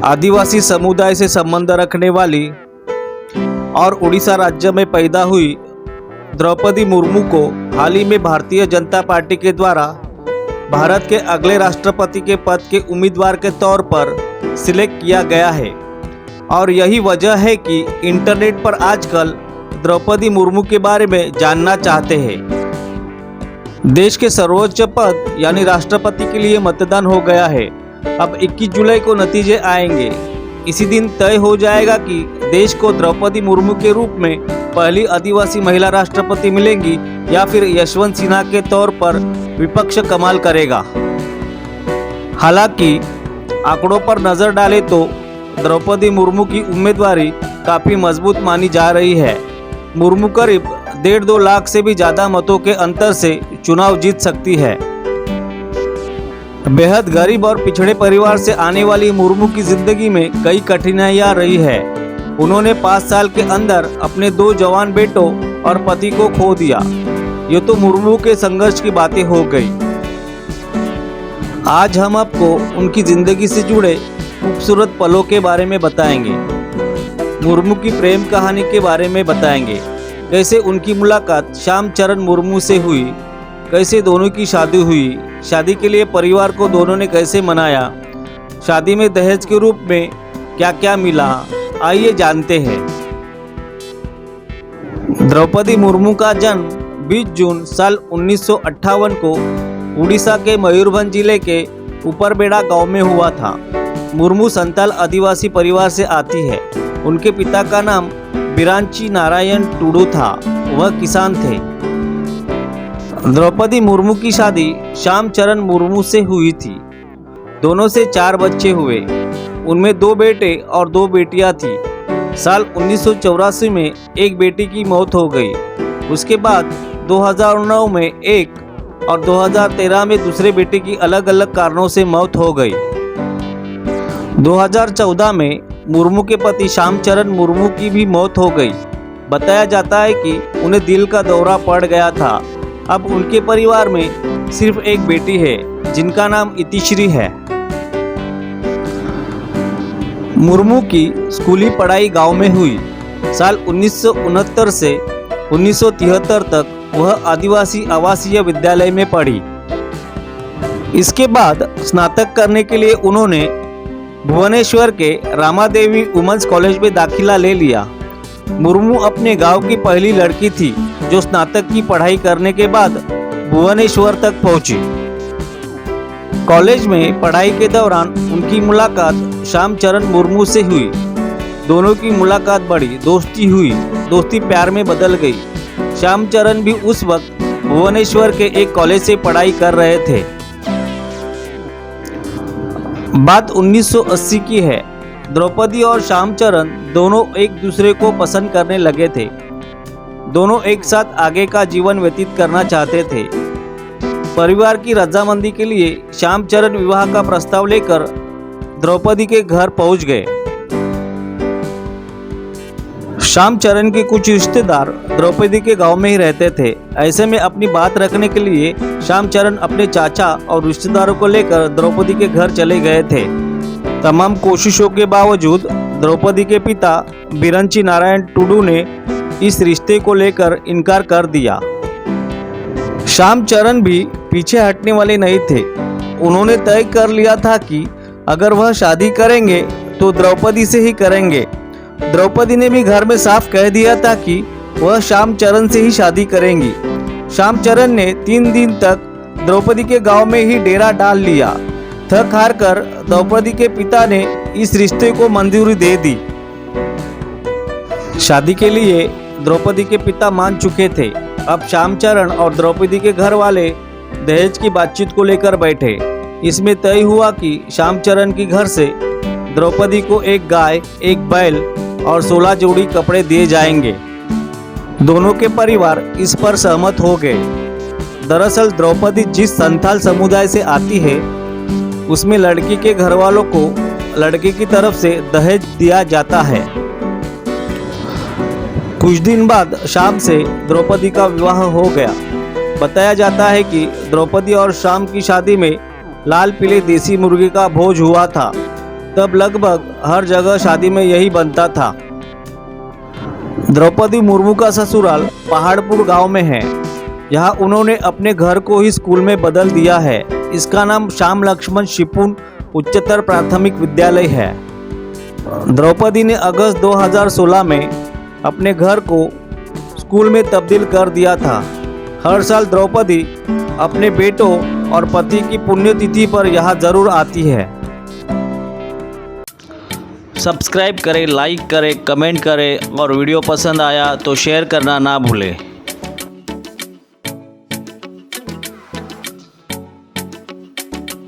आदिवासी समुदाय से संबंध रखने वाली और उड़ीसा राज्य में पैदा हुई द्रौपदी मुर्मू को हाल ही में भारतीय जनता पार्टी के द्वारा भारत के अगले राष्ट्रपति के पद के उम्मीदवार के तौर पर सिलेक्ट किया गया है। और यही वजह है कि इंटरनेट पर आजकल द्रौपदी मुर्मू के बारे में जानना चाहते हैं। देश के सर्वोच्च पद यानी राष्ट्रपति के लिए मतदान हो गया है। अब 21 जुलाई को नतीजे आएंगे। इसी दिन तय हो जाएगा कि देश को द्रौपदी मुर्मू के रूप में पहली आदिवासी महिला राष्ट्रपति मिलेंगी या फिर यशवंत सिन्हा के तौर पर विपक्ष कमाल करेगा। हालांकि आंकड़ों पर नजर डालें तो द्रौपदी मुर्मू की उम्मीदवारी काफी मजबूत मानी जा रही है। मुर्मू करीब 1.5-2 लाख से भी ज्यादा मतों के अंतर से चुनाव जीत सकती है। बेहद गरीब और पिछड़े परिवार से आने वाली मुर्मू की जिंदगी में कई कठिनाइयां रही है। उन्होंने 5 साल के अंदर अपने 2 जवान बेटों और पति को खो दिया। ये तो मुर्मू के संघर्ष की बातें हो गई। आज हम आपको उनकी जिंदगी से जुड़े खूबसूरत पलों के बारे में बताएंगे। मुर्मू की प्रेम कहानी के बारे में बताएंगे। कैसे उनकी मुलाकात श्यामचरण मुर्मू से हुई, कैसे दोनों की शादी हुई, शादी के लिए परिवार को दोनों ने कैसे मनाया, शादी में दहेज के रूप में क्या क्या मिला, आइए जानते हैं। द्रौपदी मुर्मू का जन्म 20 जून साल 1958 को उड़ीसा के मयूरभंज जिले के ऊपरबेड़ा गांव में हुआ था। मुर्मू संताल आदिवासी परिवार से आती है। उनके पिता का नाम बिरांची नारायण टुडू था, वह किसान थे। द्रौपदी मुर्मू की शादी श्यामचरण मुर्मू से हुई थी। दोनों से 4 बच्चे हुए। उनमें 2 बेटे और 2 बेटियां थी। साल 1984 में एक बेटी की मौत हो गई। उसके बाद 2009 में एक और 2013 में दूसरे बेटे की अलग अलग कारणों से मौत हो गई। 2014 में मुर्मू के पति श्यामचरण मुर्मू की भी मौत हो गई। बताया जाता है कि उन्हें दिल का दौरा पड़ गया था। अब उनके परिवार में सिर्फ एक बेटी है जिनका नाम इतिश्री है। मुर्मू की स्कूली पढ़ाई गांव में हुई। साल 1969 से 1973 तक वह आदिवासी आवासीय विद्यालय में पढ़ी। इसके बाद स्नातक करने के लिए उन्होंने भुवनेश्वर के रामादेवी वुमेन्स कॉलेज में दाखिला ले लिया। मुर्मू अपने गांव की पहली लड़की थी जो स्नातक की पढ़ाई करने के बाद भुवनेश्वर तक पहुंची। कॉलेज में पढ़ाई के दौरान उनकी मुलाकात श्यामचरण मुर्मू से हुई। दोनों की मुलाकात बढ़ी, दोस्ती हुई। दोस्ती प्यार में बदल गई। श्यामचरण भी उस वक्त भुवनेश्वर के एक कॉलेज से पढ़ाई कर रहे थे। बात 1980 की है। द्रौपदी और श्यामचरण दोनों एक दूसरे को पसंद करने लगे थे। दोनों एक साथ आगे का जीवन व्यतीत करना चाहते थे। परिवार की रजामंदी के लिए श्यामचरण विवाह का प्रस्ताव लेकर द्रौपदी के घर पहुंच गए। श्यामचरण के कुछ रिश्तेदार द्रौपदी के गांव में ही रहते थे। ऐसे में अपनी बात रखने के लिए श्यामचरण अपने चाचा और रिश्तेदारों को लेकर द्रौपदी के घर चले गए थे। तमाम कोशिशों के बावजूद द्रौपदी के पिता बिरंची नारायण टुडू ने इस रिश्ते को लेकर इनकार कर दिया। श्यामचरण भी पीछे हटने वाले नहीं थे। उन्होंने तय कर लिया था कि अगर वह शादी करेंगे तो द्रौपदी से ही करेंगे। द्रौपदी ने भी घर में साफ कह दिया था कि वह श्यामचरण से ही शादी करेंगी। श्यामचरण ने 3 दिन तक द्रौपदी के गांव में ही डेरा डाल लिया। थक हार कर द्रौपदी के पिता ने इस रिश्ते को मंजूरी दे दी। शादी के लिए द्रौपदी के पिता मान चुके थे। अब श्यामचरण और द्रौपदी के घर वाले दहेज की बातचीत को लेकर बैठे। इसमें तय हुआ कि श्यामचरण के घर से द्रौपदी को एक गाय, एक बैल और 16 जोड़ी कपड़े दिए जाएंगे। दोनों के परिवार इस पर सहमत हो गए। दरअसल द्रौपदी जिस संथाल समुदाय से आती है उसमें लड़की के घर वालों को लड़के की तरफ से दहेज दिया जाता है। कुछ दिन बाद शाम से द्रौपदी का विवाह हो गया। बताया जाता है कि द्रौपदी और श्याम की शादी में लाल पीले देसी मुर्गे का भोज हुआ था। तब लगभग हर जगह शादी में यही बनता था। द्रौपदी मुर्मू का ससुराल पहाड़पुर गांव में है। यहाँ उन्होंने अपने घर को ही स्कूल में बदल दिया है। इसका नाम श्याम लक्ष्मण शिपुन उच्चतर प्राथमिक विद्यालय है। द्रौपदी ने अगस्त 2016 में अपने घर को स्कूल में तब्दील कर दिया था। हर साल द्रौपदी अपने बेटों और पति की पुण्यतिथि पर यहाँ जरूर आती है। सब्सक्राइब करें, लाइक करें, कमेंट करें और वीडियो पसंद आया तो शेयर करना ना भूलें।